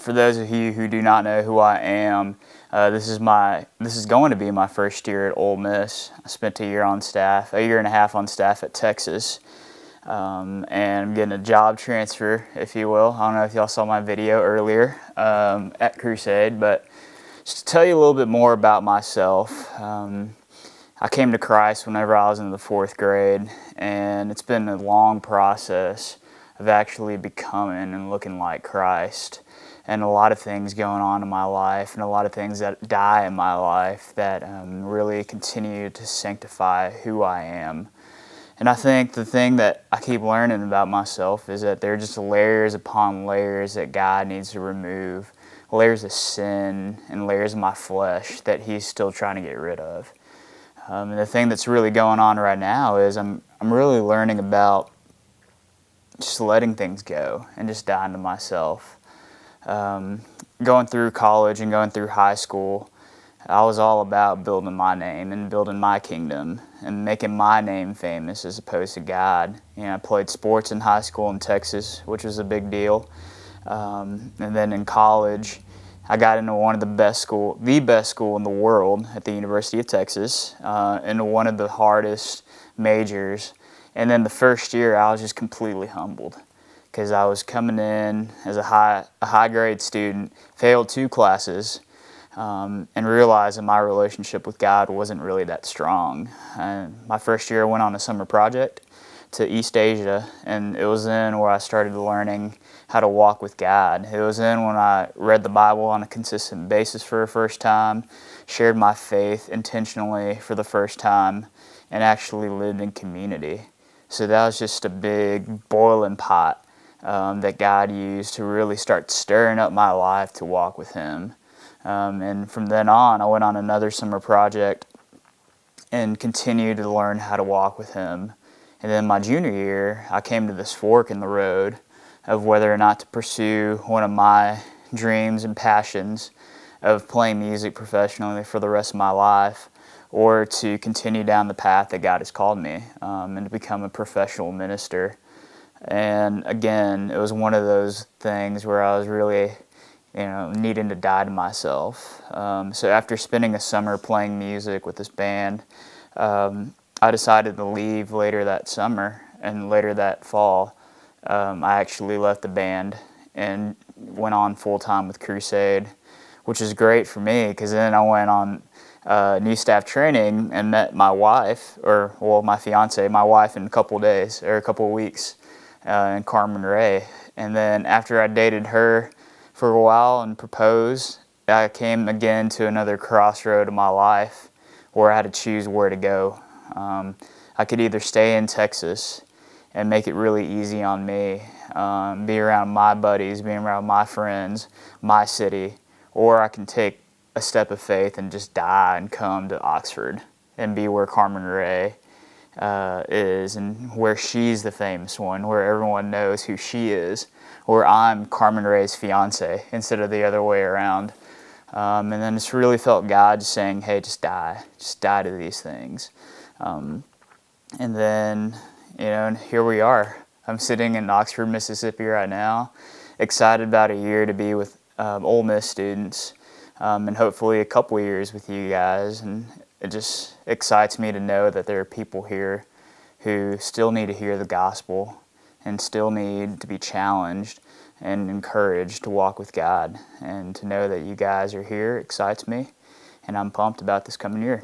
For those of you who do not know who I am, this is going to be my first year at Ole Miss. I spent a year and a half on staff at Texas, and I'm getting a job transfer, if you will. I don't know if y'all saw my video earlier at Crusade, but just to tell you a little bit more about myself. I came to Christ whenever I was in the 4th grade, and it's been a long process of actually becoming and looking like Christ. And a lot of things going on in my life, and a lot of things that die in my life that really continue to sanctify who I am. And I think the thing that I keep learning about myself is that there are just layers upon layers that God needs to remove, layers of sin and layers of my flesh that He's still trying to get rid of. And the thing that's really going on right now is I'm really learning about just letting things go and just dying to myself. Going through college and going through high school, I was all about building my name and building my kingdom and making my name famous as opposed to God. I played sports in high school in Texas, which was a big deal. And then in college, I got into the best school in the world at the University of Texas, into one of the hardest majors. And then the first year, I was just completely humbled because I was coming in as a high grade student, failed 2 classes, and realized that my relationship with God wasn't really that strong. My first year, I went on a summer project to East Asia, and it was then where I started learning how to walk with God. It was then when I read the Bible on a consistent basis for the first time, shared my faith intentionally for the first time, and actually lived in community. So that was just a big boiling pot that God used to really start stirring up my life to walk with Him. And from then on, I went on another summer project and continued to learn how to walk with Him. And then my junior year, I came to this fork in the road of whether or not to pursue one of my dreams and passions of playing music professionally for the rest of my life, or to continue down the path that God has called me, and to become a professional minister. And again, it was one of those things where I was really, needing to die to myself. So after spending a summer playing music with this band, I decided to leave later that summer, and later that fall, I actually left the band and went on full-time with Crusade, which is great for me because then I went on new staff training and met my wife, my fiance, in a couple of weeks, in Carmen Ray. And then after I dated her for a while and proposed, I came again to another crossroad of my life where I had to choose where to go. I could either stay in Texas and make it really easy on me, be around my buddies, be around my friends, my city, or I can take a step of faith and just die and come to Oxford and be where Carmen Ray is, and where she's the famous one, where everyone knows who she is, where I'm Carmen Ray's fiance instead of the other way around. And then it's really felt God saying, hey, just die to these things. And then, and here we are. I'm sitting in Oxford, Mississippi right now, excited about a year to be with Ole Miss students, and hopefully a couple years with you guys. And it just excites me to know that there are people here who still need to hear the gospel and still need to be challenged and encouraged to walk with God. And to know that you guys are here excites me, and I'm pumped about this coming year.